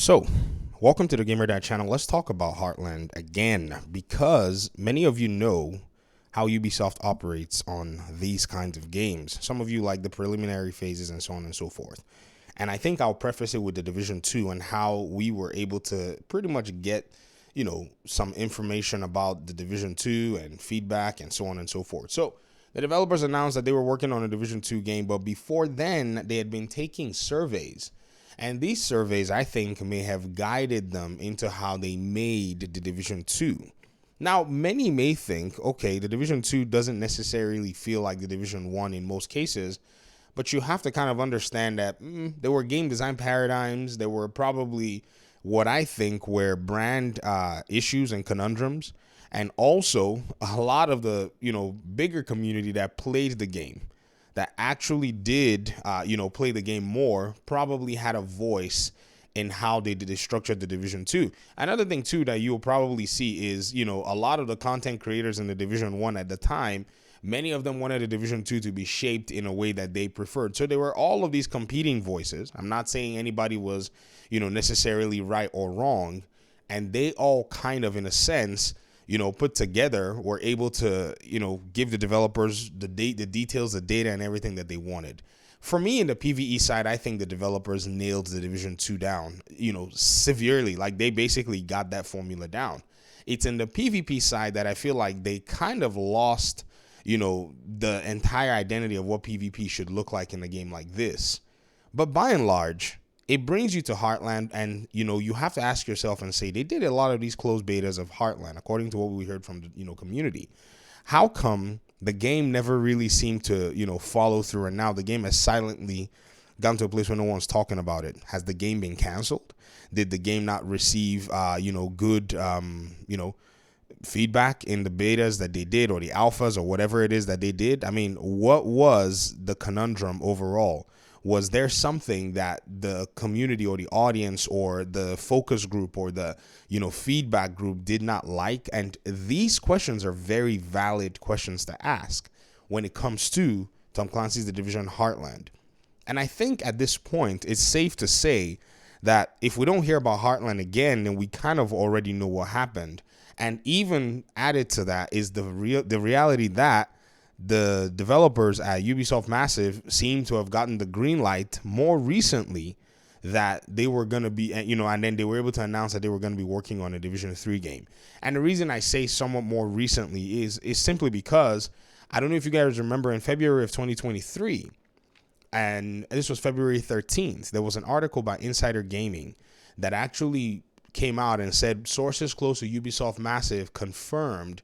So, welcome to the Gamer Dad channel. Let's talk about Heartland again because many of you know how Ubisoft operates on these kinds of games. Some of you like the preliminary phases and so on and so forth. And I think I'll preface it with the Division 2 and how we were able to pretty much get, some information about the Division 2 and feedback and so on and so forth. So, the developers announced that they were working on a Division 2 game, but before then, they had been taking surveys. And these surveys, I think, may have guided them into how they made the Division 2. Now, many may think, okay, the Division 2 doesn't necessarily feel like the Division 1 in most cases, but you have to kind of understand that there were game design paradigms, there were probably what I think were brand issues and conundrums, and also a lot of the, bigger community that played the game, that actually did, play the game more, probably had a voice in how they structured the Division 2. Another thing, too, that you'll probably see is, a lot of the content creators in the Division 1 at the time, many of them wanted the Division 2 to be shaped in a way that they preferred. So there were all of these competing voices. I'm not saying anybody was, necessarily right or wrong. And they all kind of, in a sense, put together, were able to, give the developers the details, the data, and everything that they wanted. For me, in the PvE side, I think the developers nailed the Division 2 down, severely. Like, they basically got that formula down. It's in the PvP side that I feel like they kind of lost, the entire identity of what PvP should look like in a game like this. But by and large, it brings you to Heartland, and you have to ask yourself and say, they did a lot of these closed betas of Heartland, according to what we heard from the community. How come the game never really seemed to follow through, and now the game has silently gone to a place where no one's talking about it? Has the game been canceled? Did the game not receive good feedback in the betas that they did, or the alphas, or whatever it is that they did? I mean, what was the conundrum overall? Was there something that the community or the audience or the focus group or the, feedback group did not like? And these questions are very valid questions to ask when it comes to Tom Clancy's The Division Heartland. And I think at this point, it's safe to say that if we don't hear about Heartland again, then we kind of already know what happened. And even added to that is the reality that the developers at Ubisoft Massive seem to have gotten the green light more recently that they were going to be, and then they were able to announce that they were going to be working on a Division 3 game. And the reason I say somewhat more recently is simply because, I don't know if you guys remember, in February of 2023, and this was February 13th, there was an article by Insider Gaming that actually came out and said sources close to Ubisoft Massive confirmed,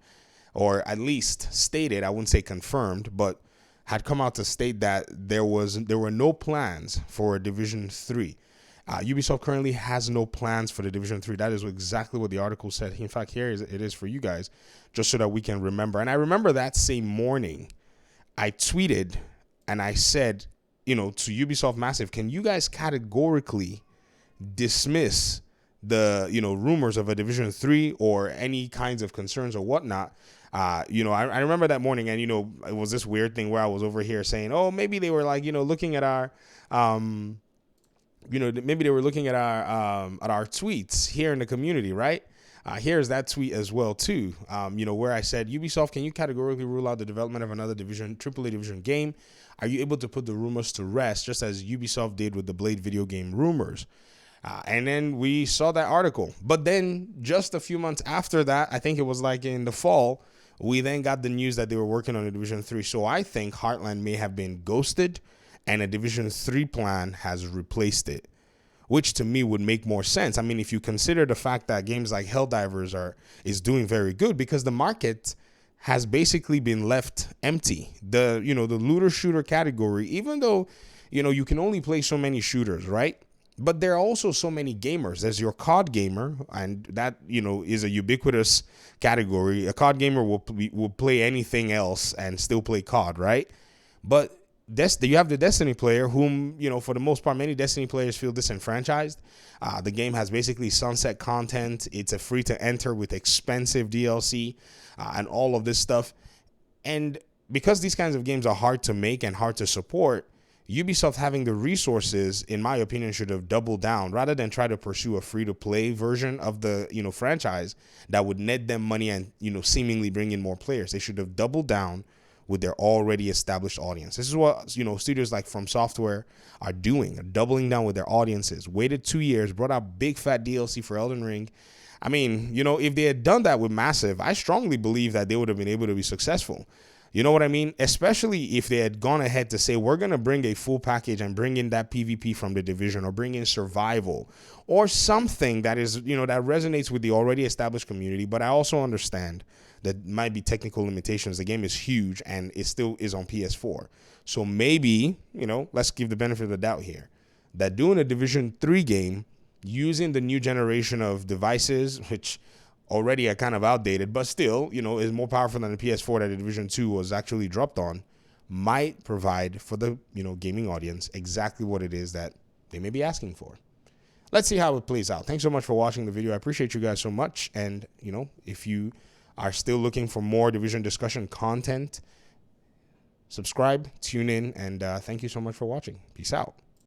or at least stated, I wouldn't say confirmed, but had come out to state that there were no plans for a Division 3. Ubisoft currently has no plans for the Division 3. That is exactly what the article said. In fact, here it is for you guys, just so that we can remember. And I remember that same morning, I tweeted and I said, to Ubisoft Massive, can you guys categorically dismiss the rumors of a Division 3 or any kinds of concerns or whatnot? I remember that morning, and it was this weird thing where I was over here saying, oh, maybe they were like looking at our maybe they were looking at our tweets here in the community, right? Here's that tweet as well too, where I said, Ubisoft, can you categorically rule out the development of another AAA division game? Are you able to put the rumors to rest, just as Ubisoft did with the Blade video game rumors? And then we saw that article. But then just a few months after that, I think it was like in the fall, we then got the news that they were working on a Division 3. So I think Heartland may have been ghosted and a Division 3 plan has replaced it, which to me would make more sense. I mean, if you consider the fact that games like Helldivers is doing very good, because the market has basically been left empty. The looter shooter category, even though, you can only play so many shooters, right? But there are also so many gamers. There's your COD gamer, and that, is a ubiquitous category. A COD gamer will play anything else and still play COD, right? But you have the Destiny player whom, for the most part, many Destiny players feel disenfranchised. The game has basically sunset content. It's a free to enter with expensive DLC and all of this stuff. And because these kinds of games are hard to make and hard to support, Ubisoft having the resources, in my opinion, should have doubled down rather than try to pursue a free-to-play version of the, franchise that would net them money and, seemingly bring in more players. They should have doubled down with their already established audience. This is what, studios like From Software are doing, doubling down with their audiences. Waited 2 years, brought out big fat DLC for Elden Ring. I mean, if they had done that with Massive, I strongly believe that they would have been able to be successful. You know what I mean? Especially if they had gone ahead to say, we're going to bring a full package and bring in that PvP from the Division, or bring in survival or something that is, that resonates with the already established community. But I also understand that might be technical limitations. The game is huge and it still is on PS4. So maybe, let's give the benefit of the doubt here, that doing a Division 3 game using the new generation of devices, which already are kind of outdated, but still, is more powerful than the PS4 that the Division 2 was actually dropped on, might provide for the, gaming audience exactly what it is that they may be asking for. Let's see how it plays out. Thanks so much for watching the video. I appreciate you guys so much. And, if you are still looking for more Division discussion content, subscribe, tune in, and thank you so much for watching. Peace out.